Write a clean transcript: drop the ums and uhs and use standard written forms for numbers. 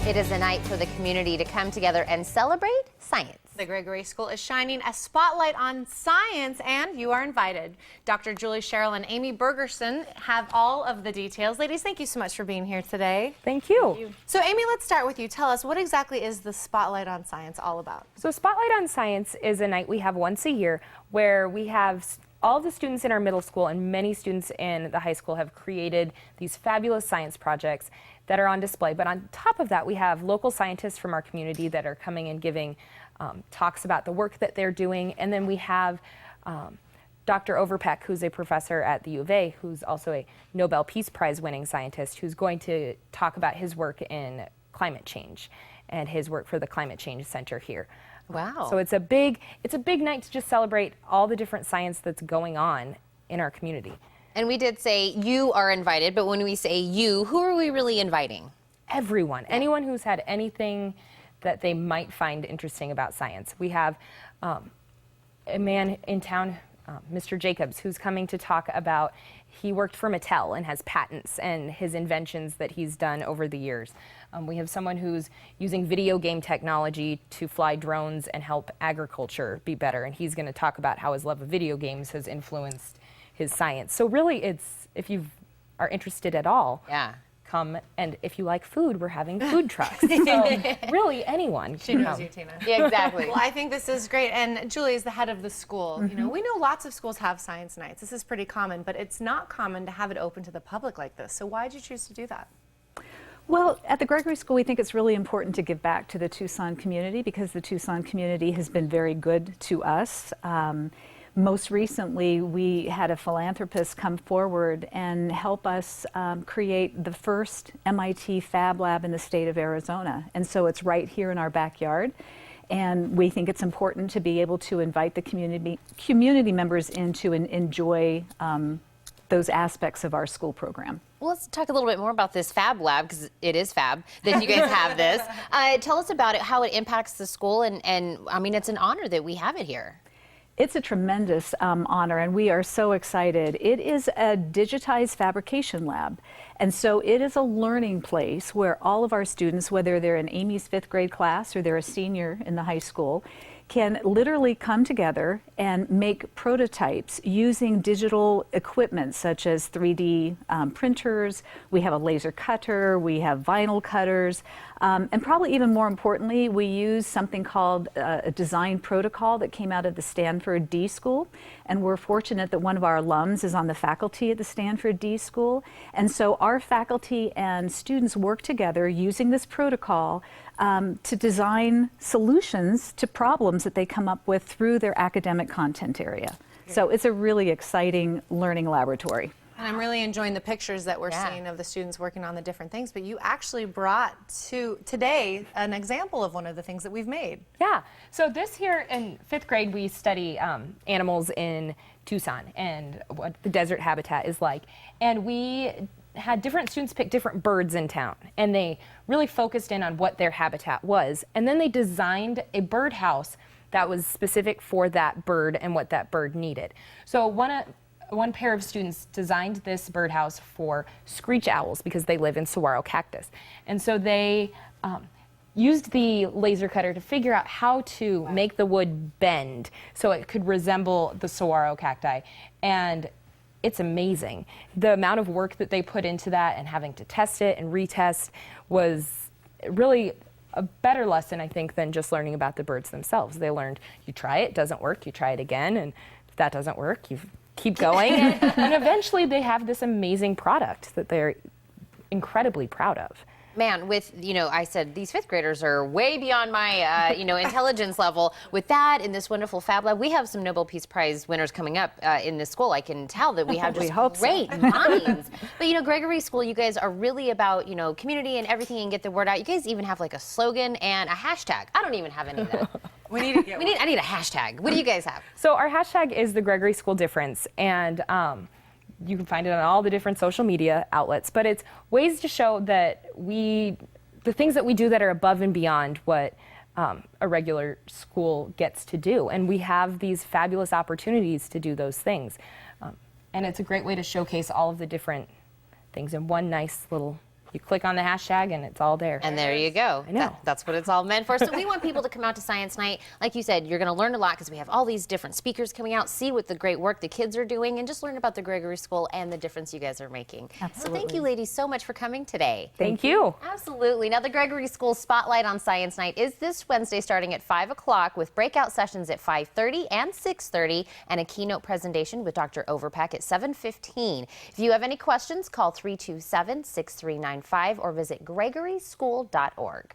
It is a night for the community to come together and celebrate science. The Gregory School is shining a spotlight on science, and you are invited. Dr. Julie Sherrill and Amy Bergerson have all of the details. Ladies, thank you so much for being here today. Thank you. So, Amy, let's start with you. Tell us, what exactly is the Spotlight on Science all about? So Spotlight on Science is a night we have once a year where we have all the students in our middle school and many students in the high school have created these fabulous science projects that are on display. But on top of that, we have local scientists from our community that are coming and giving talks about the work that they're doing. And then we have Dr. Overpeck, who's a professor at the U of A, who's also a Nobel Peace Prize winning scientist, who's going to talk about his work in climate change and his work for the Climate Change Center here. Wow. So it's a big night to just celebrate all the different science that's going on in our community. And we did say you are invited, but when we say you, who are we really inviting? Everyone, anyone who's had anything that they might find interesting about science. We have a man in town, Mr. Jacobs, who's coming to talk about, he worked for Mattel and has patents and his inventions that he's done over the years. We have someone who's using video game technology to fly drones and help agriculture be better, and he's going to talk about how his love of video games has influenced his science. So really, it's, if you are interested at all, come, and if you like food, we're having food trucks. So really, anyone She can knows come. you, Tina. Yeah, exactly. Well, I think this is great. And Julie is the head of the school. You know, we know lots of schools have science nights. This is pretty common, but it's not common to have it open to the public like this. So why did you choose to do that? Well, at the Gregory School, we think it's really important to give back to the Tucson community because the Tucson community has been very good to us. Most recently, we had a philanthropist come forward and help us create the first MIT Fab Lab in the state of Arizona. And so it's right here in our backyard. And we think it's important to be able to invite the community members in to enjoy those aspects of our school program. Well, let's talk a little bit more about this Fab Lab, because it is fab that you guys have this. Tell us about it, how it impacts the school, and I mean, it's an honor that we have it here. It's a tremendous honor, and we are so excited. It is a digitized fabrication lab, and so it is a learning place where all of our students, whether they're in Amy's 5th grade class or they're a senior in the high school, can literally come together and make prototypes using digital equipment such as 3D printers. We have a laser cutter, we have vinyl cutters, and probably even more importantly, we use something called a design protocol that came out of the Stanford D School. And we're fortunate that one of our alums is on the faculty at the Stanford D School. And so our faculty and students work together using this protocol to design solutions to problems that they come up with through their academic content area. So it's a really exciting learning laboratory. And I'm really enjoying the pictures that we're seeing of the students working on the different things, but you actually brought to today an example of one of the things that we've made. Yeah, so this here in 5th grade, we study animals in Tucson and what the desert habitat is like. And we had different students pick different birds in town, and they really focused in on what their habitat was. And then they designed a birdhouse that was specific for that bird and what that bird needed. So one pair of students designed this birdhouse for screech owls because they live in saguaro cactus. And so they used the laser cutter to figure out how to make the wood bend so it could resemble the saguaro cacti. And it's amazing. The amount of work that they put into that and having to test it and retest was really a better lesson, I think, than just learning about the birds themselves. They learned, you try it, doesn't work, you try it again, and if that doesn't work, you keep going. And eventually they have this amazing product that they're incredibly proud of. Man, with, you know, I said these 5th graders are way beyond my, you know, intelligence level. With that, in this wonderful Fab Lab, we have some Nobel Peace Prize winners coming up in this school. I can tell that we have just great minds. But, you know, Gregory School, you guys are really about, you know, community and everything and get the word out. You guys even have like a slogan and a hashtag. I don't even have any of that. We need to get I need a hashtag. What do you guys have? So our hashtag is the Gregory School Difference, and you can find it on all the different social media outlets, but it's ways to show that the things that we do that are above and beyond what a regular school gets to do. And we have these fabulous opportunities to do those things. And it's a great way to showcase all of the different things in one nice little You click on the hashtag and it's all there. And there you go. I know. That's what it's all meant for. So we want people to come out to Science Night. Like you said, you're going to learn a lot because we have all these different speakers coming out, see what the great work the kids are doing, and just learn about the Gregory School and the difference you guys are making. Absolutely. So thank you, ladies, so much for coming today. Thank you. Absolutely. Now, the Gregory School Spotlight on Science Night is this Wednesday starting at 5 o'clock with breakout sessions at 5:30 and 6:30 and a keynote presentation with Dr. Overpeck at 7:15. If you have any questions, call 327-6395 or visit gregoryschool.org.